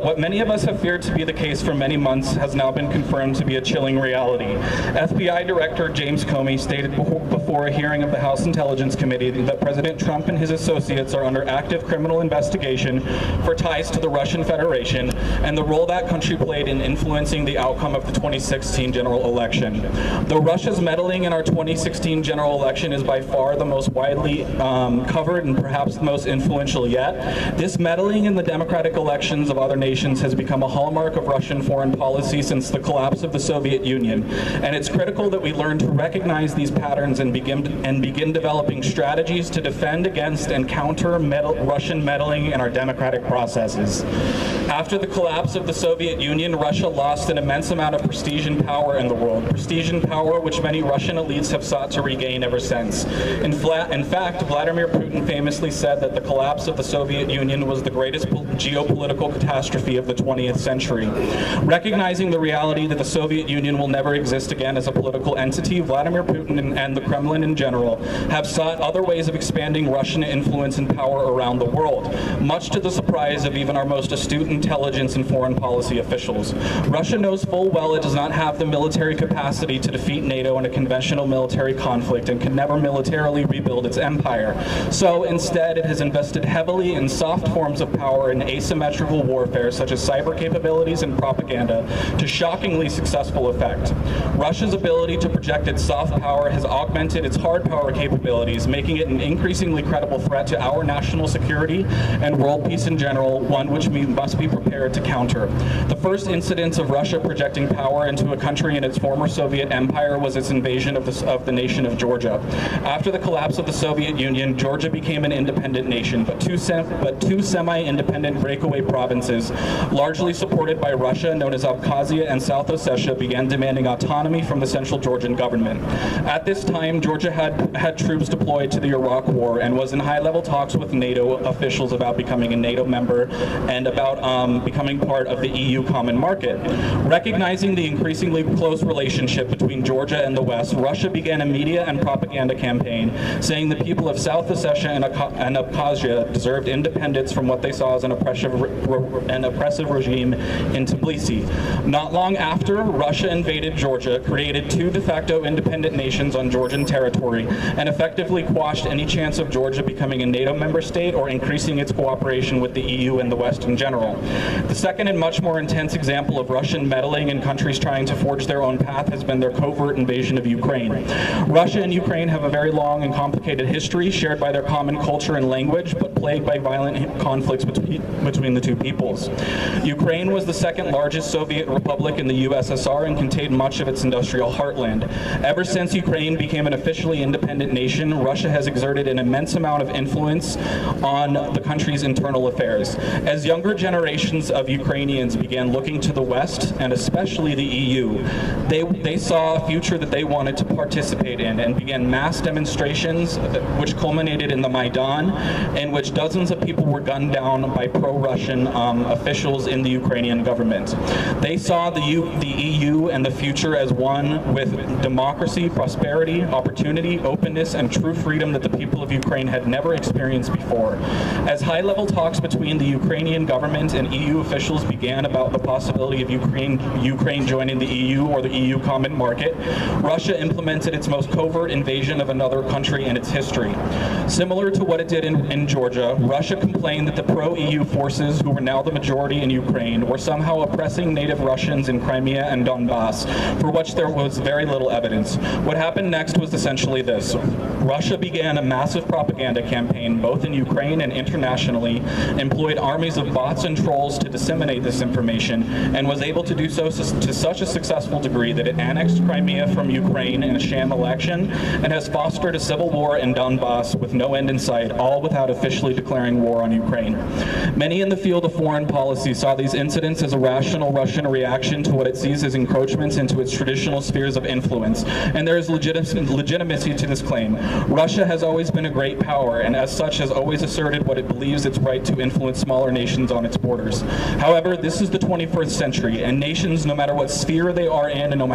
what many of us have feared to be the case for many months has now been confirmed to be a chilling reality. FBI Director James Comey stated before a hearing of the House Intelligence Committee that President Trump and his associates are under active criminal investigation for ties to the Russian Federation and the role that country played in influencing the outcome of the 2016 general election. Though Russia's meddling in our 2016 general election is by far the most widely covered and perhaps the most influential yet, this meddling in the democratic elections of other nations has become a hallmark of Russian foreign policy since the collapse of the Soviet Union, and it's critical that we learn to recognize these patterns and begin developing strategies to defend against and counter Russian meddling in our democratic processes. After the collapse of the Soviet Union, Russia lost an immense amount of prestige and power in the world, prestige and power which many Russian elites have sought to regain ever since. In fact, Vladimir Putin famously said that the collapse of the Soviet Union was the greatest geopolitical catastrophe of the 20th century. Recognizing the reality that the Soviet Union will never exist again as a political entity, Vladimir Putin and the Kremlin in general have sought other ways of expanding Russian influence and power around the world, much to the surprise of even our most astute intelligence and foreign policy officials. Russia knows full well it does not have the military capacity to defeat NATO in a conventional military conflict and can never militarily rebuild its empire. So instead, it has invested heavily in soft forms of power and asymmetrical warfare such as cyber capabilities and propaganda to shockingly successful effect. Russia's ability to project its soft power has augmented its hard power capabilities, making it an increasingly credible threat to our national security and world peace in general, one which we must be prepared to counter. The first incidence of Russia projecting power into a country in its former Soviet empire was its invasion of the nation of Georgia. After the collapse of the Soviet Union, Georgia became an independent nation, but two semi-independent breakaway provinces, largely supported by Russia, known as Abkhazia and South Ossetia, began demanding autonomy from the central Georgian government. At this time, Georgia had troops deployed to the Iraq War and was in high-level talks with NATO officials about becoming a NATO member and about becoming part of the EU common market. Recognizing the increasingly close relationship between Georgia and the West, Russia began a media and propaganda campaign saying the people of South Ossetia and Abkhazia deserved independence from what they saw as an oppressive regime in Tbilisi. Not long after, Russia invaded Georgia, created two de facto independent nations on Georgian territory, and effectively quashed any chance of Georgia becoming a NATO member state or increasing its cooperation with the EU and the West in general. The second and much more intense example of Russian meddling in countries trying to forge their own path has been their covert invasion of Ukraine. Russia and Ukraine have a very long and complicated history shared by their common culture and language, but plagued by violent conflicts between the two peoples. Ukraine was the second largest Soviet republic in the USSR and contained much of its industrial heartland. Ever since Ukraine became an officially independent nation, Russia has exerted an immense amount of influence on the country's internal affairs. As younger generations of Ukrainians began looking to the West, and especially the EU, they saw a future that they wanted to participate in and began mass demonstrations which culminated in the Maidan, in which dozens of people were gunned down by pro-Russian officials in the Ukrainian government. They saw the EU and the future as one with democracy, prosperity, opportunity, openness, and true freedom that the people of Ukraine had never experienced before. As high-level talks between the Ukrainian government and EU officials began about the possibility of Ukraine joining the EU or the EU common market, Russia implemented its most covert invasion of another country in its history. Similar to what it did in Georgia, Russia complained that the pro-EU forces, who were now the majority in Ukraine, were somehow oppressing native Russians in Crimea and Donbass, for which there was very little evidence. What happened next was essentially this. Russia began a massive propaganda campaign, both in Ukraine and internationally, employed armies of bots and trolls to disseminate this information, and was able to do so to such a successful degree that it annexed Crimea from Ukraine in a sham election and has fostered a civil war in Donbass with no end in sight, all without officially declaring war on Ukraine. Many in the field of foreign policy saw these incidents as a rational Russian reaction to what it sees as encroachments into its traditional spheres of influence, and there is legitimacy to this claim. Russia has always been a great power, and as such has always asserted what it believes its right to influence smaller nations on its borders. However, this is the 21st century, and nations, no matter what sphere they are in, and no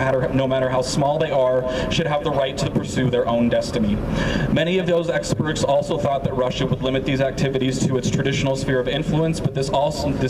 matter how small they are, should have the right to pursue their own destiny. Many of those experts also thought that Russia would limit these activities to its traditional sphere of influence, but this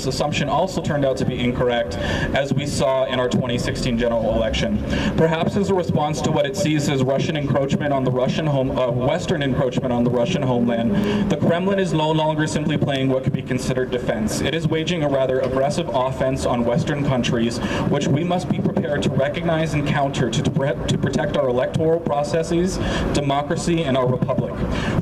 assumption also turned out to be incorrect, as we saw in our 2016 general election. Perhaps as a response to what it sees as Russian encroachment on the Western encroachment on the Russian homeland, the Kremlin is no longer simply playing what could be considered defense. It is waging a rather aggressive offense on Western countries, which we must be prepared to recognize and counter to protect our electoral processes, democracy, and our republic.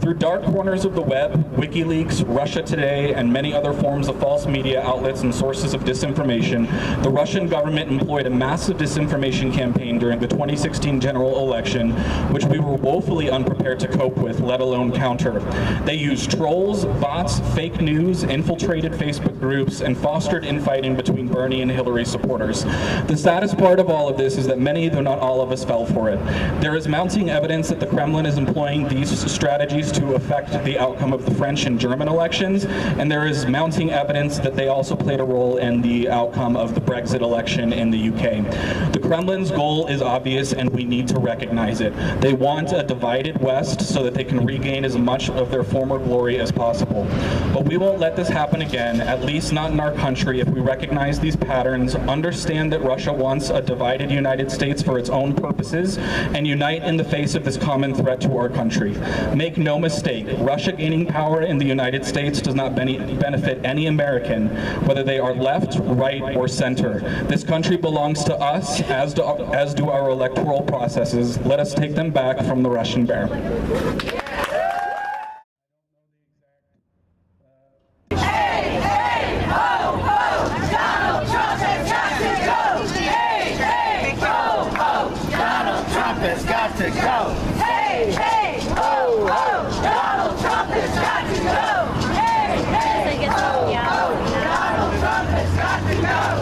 Through dark corners of the web, WikiLeaks, Russia Today, and many other forms of false media outlets and sources of disinformation, the Russian government employed a massive disinformation campaign during the 2016 general election, which we were woefully unprepared to cope with, let alone counter. They used trolls, bots, fake news, infiltrated Facebook groups, and fostered infighting between Bernie and Hillary supporters. The saddest part of all of this is that many, though not all of us, fell for it. There is mounting evidence that the Kremlin is employing these strategies to affect the outcome of the French and German elections, and there is mounting evidence that they also played a role in the outcome of the Brexit election in the UK. The Kremlin's goal is obvious, and we need to recognize it. They want a divided West so that they can regain as much of their former glory as possible. But we won't let this happen again, at least not in our country, if we recognize these patterns, understand that Russia wants a divided United States for its own purposes, and unite in the face of this common threat to our country. Make no mistake, Russia gaining power in the United States does not benefit any American, whether they are left, right, or center. This country belongs to us, as do our electoral processes. Let us take them back from the Russian bear.